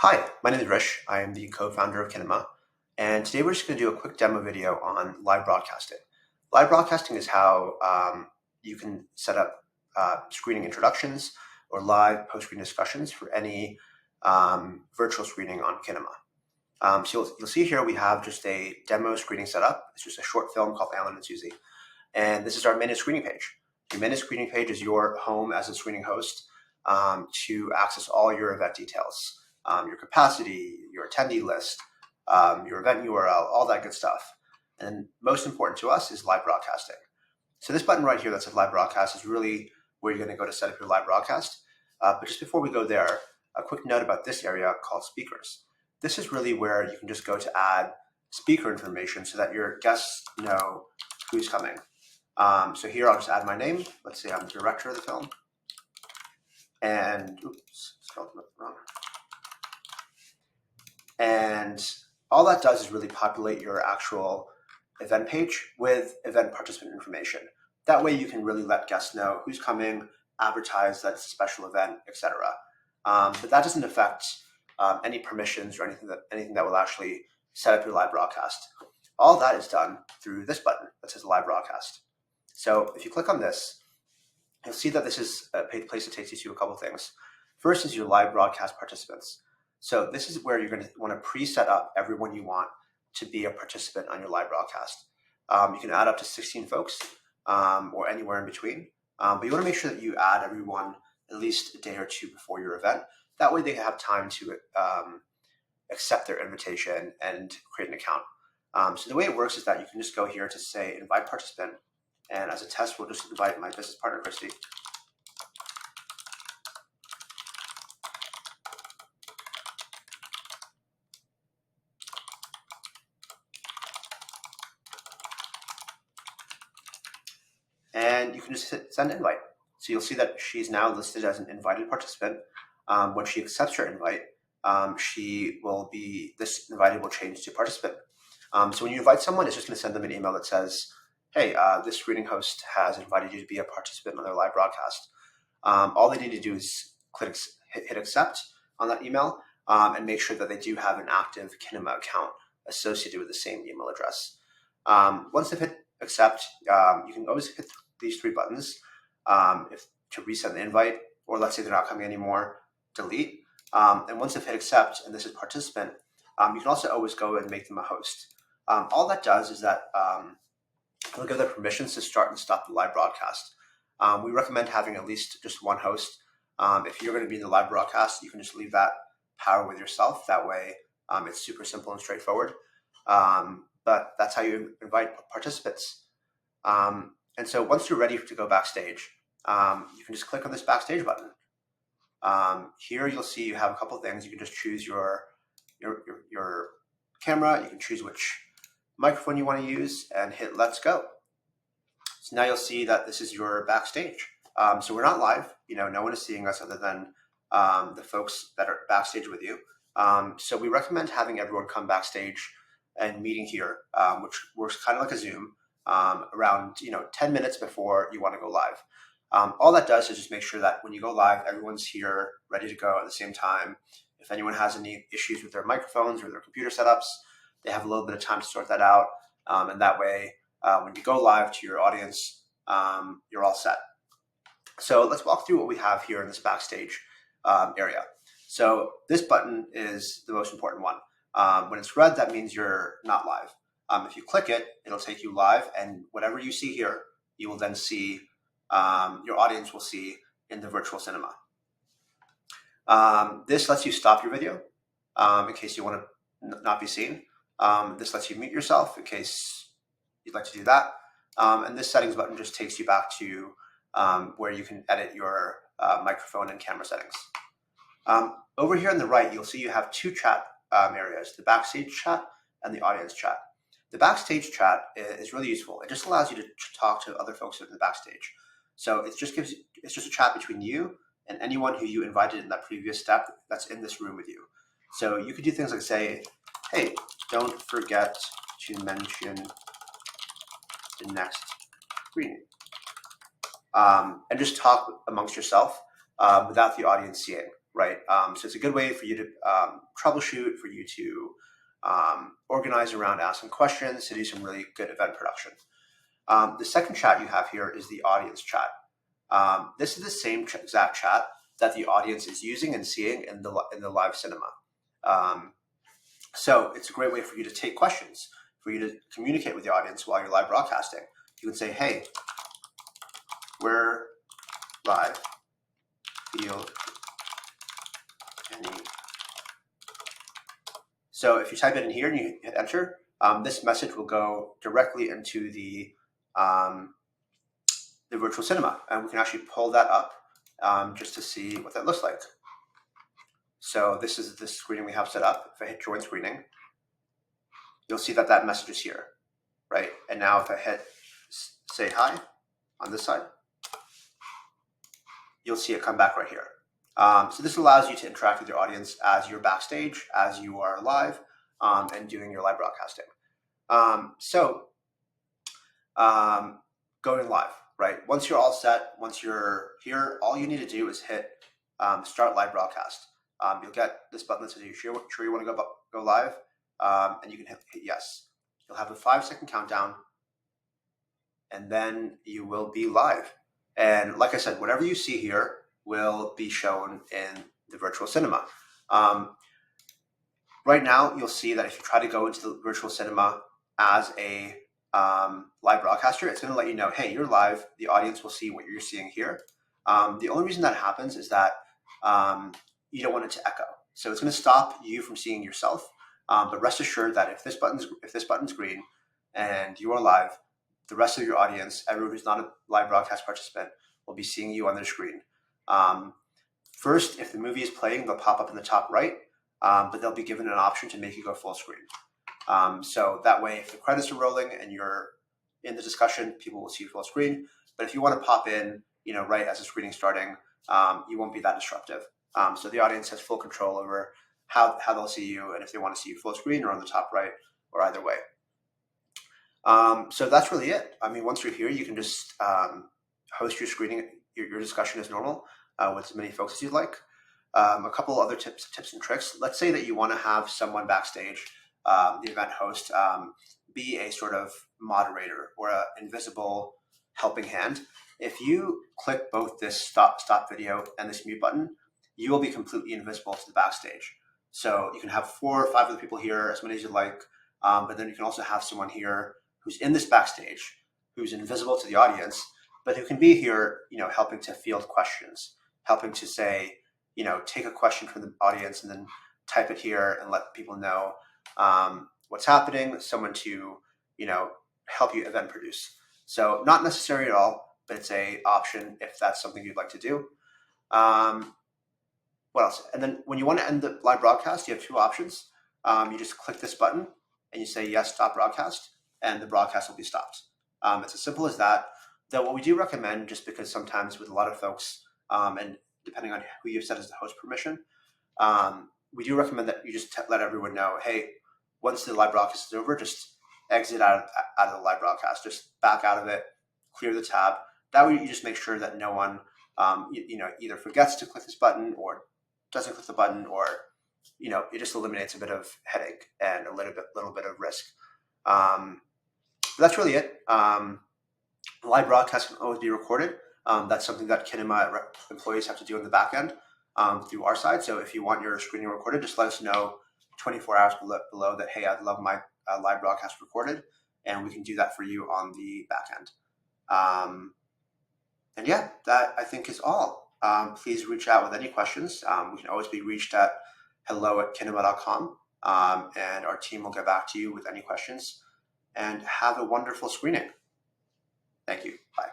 Hi, my name is Rish. I am the co-founder of Kinema, and today we're just going to do a quick demo video on live broadcasting. Live broadcasting is how you can set up screening introductions or live post-screen discussions for any virtual screening on Kinema. So you'll see here we have just a demo screening set up. It's just a short film called Alan and Susie, and this is our minute screening page. Your minute screening page is your home as a screening host to access all your event details. Your capacity, your attendee list, your event URL, all that good stuff. And most important to us is live broadcasting. So this button right here that says live broadcast is really where you're going to go to set up your live broadcast. But just before we go there, a quick note about this area called speakers. This is really where you can just go to add speaker information so that your guests know who's coming. So here I'll just add my name. Let's say I'm the director of the film. And, oops, spelled it wrong. And all that does is really populate your actual event page with event participant information. That way you can really let guests know who's coming, advertise that it's a special event, etc. But that doesn't affect any permissions or anything that will actually set up your live broadcast. All that is done through this button that says live broadcast. So if you click on this, you'll see that this is a place that takes you to a couple things. First is your live broadcast participants. So this is where you're going to want to pre-set up everyone you want to be a participant on your live broadcast. You can add up to 16 folks or anywhere in between, but you want to make sure that you add everyone at least a day or two before your event. That way they have time to accept their invitation and create an account. So the way it works is that you can just go here to say invite participant, and as a test we'll just invite my business partner Christy. And you can just hit send invite. So you'll see that she's now listed as an invited participant. When she accepts her invite, this invited will change to participant. So when you invite someone, it's just going to send them an email that says, hey, this screening host has invited you to be a participant on their live broadcast. All they need to do is hit accept on that email and make sure that they do have an active Kinema account associated with the same email address. Once they've hit accept, you can always hit these three buttons to resend the invite, or let's say they're not coming anymore, delete. And once they've hit accept, and this is participant, you can also always go and make them a host. All that does is that it'll give them permissions to start and stop the live broadcast. We recommend having at least just one host. If you're going to be in the live broadcast, you can just leave that power with yourself. That way it's super simple and straightforward. But that's how you invite participants. And so once you're ready to go backstage, you can just click on this backstage button. Here you'll see you have a couple of things. You can just choose your camera. You can choose which microphone you want to use and hit let's go. So now you'll see that this is your backstage. So we're not live. No one is seeing us other than the folks that are backstage with you. So we recommend having everyone come backstage and meeting here, which works kind of like a Zoom, around 10 minutes before you want to go live. All that does is just make sure that when you go live, everyone's here ready to go at the same time. If anyone has any issues with their microphones or their computer setups, they have a little bit of time to sort that out. And that way, when you go live to your audience, you're all set. So let's walk through what we have here in this backstage area. So this button is the most important one. When it's red, that means you're not live. If you click it, it'll take you live, and whatever you see here, you will then see, your audience will see in the virtual cinema. This lets you stop your video in case you want to not be seen. This lets you mute yourself in case you'd like to do that. And this settings button just takes you back to where you can edit your microphone and camera settings. Over here on the right, you'll see you have two chat areas, the backstage chat and the audience chat. The backstage chat is really useful. It just allows you to talk to other folks in the backstage. So it's just a chat between you and anyone who you invited in that previous step that's in this room with you. So you could do things like say, hey, don't forget to mention the next screening. And just talk amongst yourself without the audience seeing. right? So it's a good way for you to troubleshoot, for you to organize around asking questions, to do some really good event production. The second chat you have here is the audience chat. This is the same exact chat that the audience is using and seeing in the live cinema. So it's a great way for you to take questions, for you to communicate with the audience while you're live broadcasting. You can say, hey, we're live, field any. So if you type it in here and you hit enter, this message will go directly into the virtual cinema, and we can actually pull that up just to see what that looks like. So this is the screening we have set up. If I hit join screening, you'll see that that message is here, right? And now if I hit say hi on this side, you'll see it come back right here. So this allows you to interact with your audience as you're backstage, as you are live, and doing your live broadcasting. Going live, right? Once you're all set, once you're here, all you need to do is hit start live broadcast. You'll get this button that says, "Are you sure you want to go live?" And you can hit yes. You'll have a 5-second countdown, and then you will be live. And like I said, whatever you see here will be shown in the virtual cinema. Right now, you'll see that if you try to go into the virtual cinema as a live broadcaster, it's going to let you know, hey, you're live. The audience will see what you're seeing here. The only reason that happens is that you don't want it to echo. So it's going to stop you from seeing yourself. But rest assured that if this button's green and you are live, the rest of your audience, everyone who's not a live broadcast participant, will be seeing you on their screen. First, if the movie is playing, they'll pop up in the top right, but they'll be given an option to make you go full screen. So that way, if the credits are rolling and you're in the discussion, people will see you full screen. But if you want to pop in, right as the screening's starting, you won't be that disruptive. So the audience has full control over how they'll see you, and if they want to see you full screen or on the top right, or either way. So that's really it. I mean, once you're here, you can just host your screening, your discussion as normal with as many folks as you'd like. A couple other tips and tricks. Let's say that you want to have someone backstage, the event host, be a sort of moderator or an invisible helping hand. If you click both this stop video and this mute button, you will be completely invisible to the backstage. So you can have 4 or 5 other people here, as many as you like, but then you can also have someone here who's in this backstage, who's invisible to the audience, but who can be here, helping to field questions, helping to say, take a question from the audience and then type it here and let people know what's happening, someone to, help you event produce. So not necessary at all, but it's a option if that's something you'd like to do. What else? And then when you want to end the live broadcast, you have 2 options. You just click this button and you say, yes, stop broadcast, and the broadcast will be stopped. It's as simple as that. Though what we do recommend, just because sometimes with a lot of folks, and depending on who you've set as the host permission, we do recommend that you just let everyone know, hey, once the live broadcast is over, just exit out of the live broadcast, just back out of it, clear the tab. That way you just make sure that no one either forgets to click this button or doesn't click the button, or it just eliminates a bit of headache and a little bit of risk. That's really it. Live broadcast can always be recorded. That's something that Kinema employees have to do in the back end through our side. So if you want your screening recorded, just let us know 24 hours below that, hey, I'd love my live broadcast recorded, and we can do that for you on the back end. And yeah, that I think is all. Please reach out with any questions. We can always be reached at hello@kinema.com, and our team will get back to you with any questions. And have a wonderful screening. Thank you. Bye.